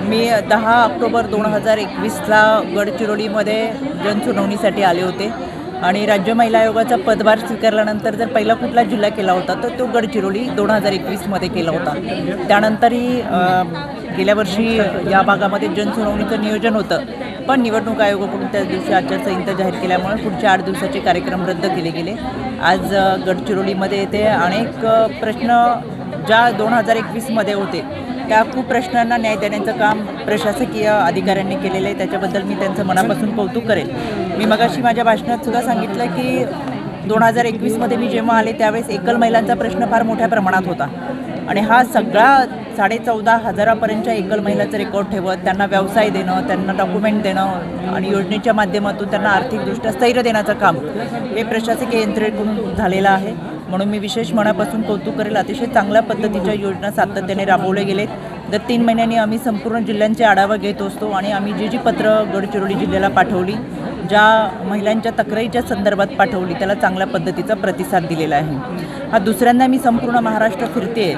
मी 10 October 2021ला गडचिरोलीमध्ये जनसुनावणीसाठी आले होते आणि राज्य महिला आयोगाचा पदभार स्वीकारल्यानंतर जर पहिला कुठला जिल्हा केला होता तर तो गडचिरोली 2021मध्ये केला होता. त्यानंतरही गेल्या वर्षी या भागामध्ये जनसुनावणीचं नियोजन होतं, पण निवडणूक आयोगाकडून त्या दिवशी आचारसंहिता जाहीर केल्यामुळे पुढचे 8 दिवसाचे कार्यक्रम रद्द केले गेले. आज गडचिरोलीमध्ये येथे अनेक प्रश्न ज्या 2021मध्ये होते त्या खूप प्रश्नांना न्याय देण्याचं काम प्रशासकीय अधिकाऱ्यांनी केलेलं आहे. त्याच्याबद्दल मी त्यांचं मनापासून कौतुक करेन. मी मगाशी माझ्या भाषणात सुद्धा सांगितलं की 2021मध्ये मी जेव्हा आले त्यावेळेस एकल महिलांचा प्रश्न फार मोठ्या प्रमाणात होता आणि हा सगळा 14,500पर्यंतच्या एकल महिलाचं रेकॉर्ड ठेवत त्यांना व्यवसाय देणं, त्यांना डॉक्युमेंट देणं आणि योजनेच्या माध्यमातून त्यांना आर्थिकदृष्ट्या स्थैर्य देण्याचं काम हे प्रशासकीय यंत्रणेकडून झालेलं आहे. म्हणून मी विशेष मनापासून कौतुक करेल. अतिशय चांगल्या पद्धतीच्या योजना सातत्याने राबवल्या गेलेत. दर 3 महिन्यांनी आम्ही संपूर्ण जिल्ह्यांचे आढावा घेत असतो आणि आम्ही जी पत्र गडचिरोली जिल्ह्याला पाठवली, ज्या महिलांच्या तक्रारीच्या संदर्भात पाठवली त्याला चांगल्या पद्धतीचा प्रतिसाद दिलेला आहे. हा दुसऱ्यांदा मी संपूर्ण महाराष्ट्र फिरते.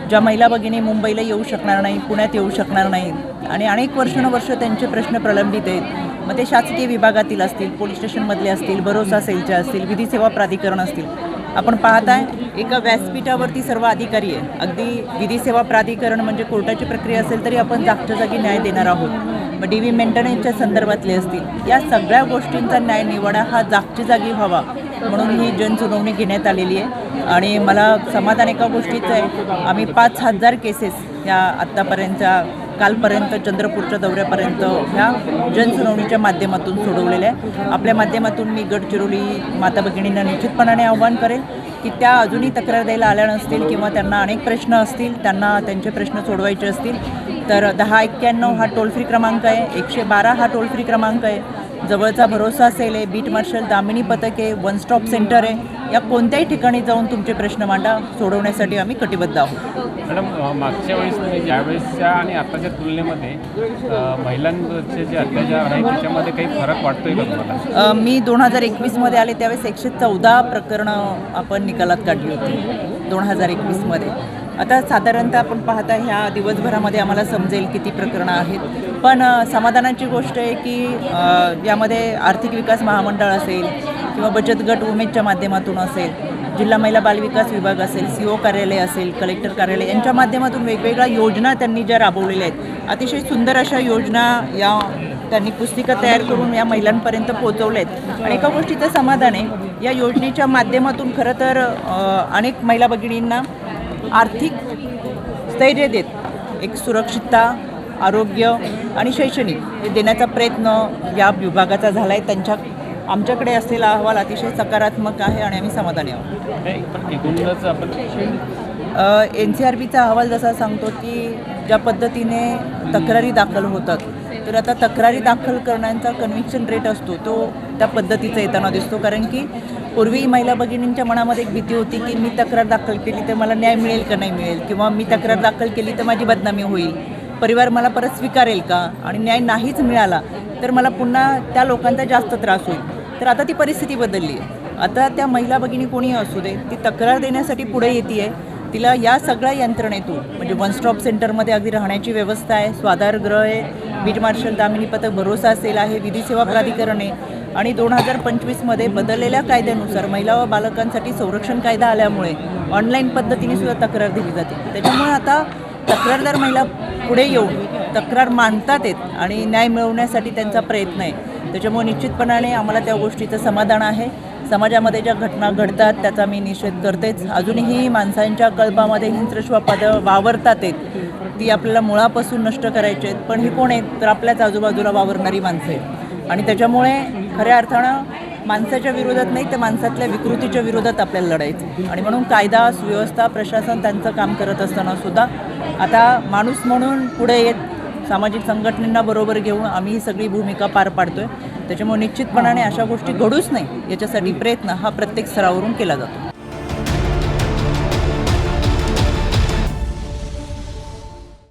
ज्या महिला भगिनी मुंबईला येऊ शकणार नाही, पुण्यात येऊ शकणार नाही आणि अनेक वर्षानुवर्ष त्यांचे प्रश्न प्रलंबित आहेत, मग ते शासकीय विभागातील असतील, पोलीस स्टेशनमधले असतील, भरोसा सेलचे असतील, विधी सेवा प्राधिकरण असतील. आपण पाहताय एका व्यासपीठावरती सर्व अधिकारी आहे. अगदी विधी सेवा प्राधिकरण म्हणजे कोर्टाची प्रक्रिया असेल तरी आपण जागच्या जागी न्याय देणार आहोत. मग DV मेंटेनन्सच्या संदर्भातले असतील, या सगळ्या गोष्टींचा न्याय निवाडा हा जागच्या जागी व्हावा म्हणून ही जनसुनावणी घेण्यात आलेली आहे. आणि मला समाधान एका गोष्टीचं आहे, आम्ही 5,000 केसेस या आत्तापर्यंतच्या कालपर्यंत चंद्रपूरच्या दौऱ्यापर्यंत ह्या जनसुनावणीच्या माध्यमातून सोडवलेल्या आहे. आपल्या माध्यमातून मी गडचिरोली माता भगिनींना निश्चितपणाने आव्हान करेल की त्या अजूनही तक्रार द्यायला आल्या नसतील किंवा त्यांना अनेक प्रश्न असतील, त्यांना त्यांचे प्रश्न सोडवायचे असतील तर 1091 हा टोल फ्री क्रमांक आहे, 112 हा टोल फ्री क्रमांक आहे, जवळचा भरोसा असेल आहे, बीट मार्शल दामिनी पथक आहे, वन स्टॉप सेंटर आहे. या कोणत्याही ठिकाणी जाऊन तुमचे प्रश्न मांडा, सोडवण्यासाठी आम्ही कटिबद्ध आहोत. मॅडम, मागच्या वेळेस म्हणजे ज्यावेळेसच्या आणि आताच्या तुलनेमध्ये महिलांचे जे अत्याचार आहे त्याच्यामध्ये काही फरक वाटतोय का तुम्हाला? मी 2021मध्ये आले त्यावेळेस 114 प्रकरणं आपण निकालात काढली होती 2021मध्ये. आता साधारणतः आपण पाहता ह्या दिवसभरामध्ये आम्हाला समजेल किती प्रकरणं आहेत. पण समाधानाची गोष्ट आहे की यामध्ये आर्थिक विकास महामंडळ असेल किंवा बचत गट उमेदच्या माध्यमातून असेल, जिल्हा महिला बालविकास विभाग असेल, CO कार्यालय असेल, कलेक्टर कार्यालय यांच्या माध्यमातून वेगवेगळ्या योजना त्यांनी ज्या राबवलेल्या आहेत, अतिशय सुंदर अशा योजना या त्यांनी पुस्तिका तयार करून या महिलांपर्यंत पोहोचवल्या आहेत. आणि एका गोष्टीचं समाधान आहे, या योजनेच्या माध्यमातून खरं तर अनेक महिला भगिनींना आर्थिक स्थैर्य देत एक सुरक्षितता, आरोग्य आणि शैक्षणिक हे देण्याचा प्रयत्न या विभागाचा झाला आहे. आमच्याकडे असलेला अहवाल अतिशय सकारात्मक आहे आणि आम्ही समाधानी आहोत. एकूणच आपण NCRBचा अहवाल जसा सांगतो की ज्या पद्धतीने तक्रारी दाखल होतात, तर आता तक्रारी दाखल करण्याचा कन्व्हिक्शन रेट असतो तो त्या पद्धतीचा येताना दिसतो. कारण की पूर्वी महिला भगिनींच्या मनामध्ये एक भीती होती की मी तक्रार दाखल केली तर मला न्याय मिळेल का नाही मिळेल, किंवा मी तक्रार दाखल केली तर माझी बदनामी होईल, परिवार मला परत स्वीकारेल का, आणि न्याय नाहीच मिळाला तर मला पुन्हा त्या लोकांचा जास्त त्रास होईल. तर आता ती परिस्थिती बदलली आहे. आता त्या महिला भगिनी कोणीही असू दे, ती तक्रार देण्यासाठी पुढे येते आहे. तिला या सगळ्या यंत्रणेतून म्हणजे वन स्टॉप सेंटरमध्ये अगदी राहण्याची व्यवस्था आहे, स्वाधारगृह आहे, बीट मार्शल दामिनी पथक भरोसा असेल आहे, विधी सेवा प्राधिकरण आहे. आणि 2025मध्ये बदललेल्या कायद्यानुसार महिला व बालकांसाठी संरक्षण कायदा आल्यामुळे ऑनलाईन पद्धतीने सुद्धा तक्रार दिली जाते. त्याच्यामुळे आता तक्रारदार महिला पुढे येऊन तक्रार मांडतात आहेत आणि न्याय मिळवण्यासाठी त्यांचा प्रयत्न आहे. त्याच्यामुळे निश्चितपणाने आम्हाला त्या गोष्टीचं समाधान आहे. समाजामध्ये ज्या घटना घडतात त्याचा मी निषेध करतेच. अजूनही माणसांच्या कल्पामध्ये हिंस्रश्वापादं वावरतात आहेत, ती आपल्याला मुळापासून नष्ट करायची आहेत. पण ही कोण आहेत तर आपल्याच आजूबाजूला वावरणारी माणसं आहेत आणि त्याच्यामुळे खऱ्या अर्थानं माणसाच्या विरोधात नाही तर माणसातल्या विकृतीच्या विरोधात आपल्याला लढायचं. आणि म्हणून कायदा, सुव्यवस्था, प्रशासन त्यांचं काम करत असताना सुद्धा आता माणूस म्हणून पुढे येत सामाजिक संघटनांना बरोबर घेऊन आम्ही ही सगळी भूमिका पार पाडतोय. त्याच्यामुळे निश्चितपणाने अशा गोष्टी घडूच नाही याच्यासाठी प्रयत्न हा प्रत्येक स्तरावरून केला जातो.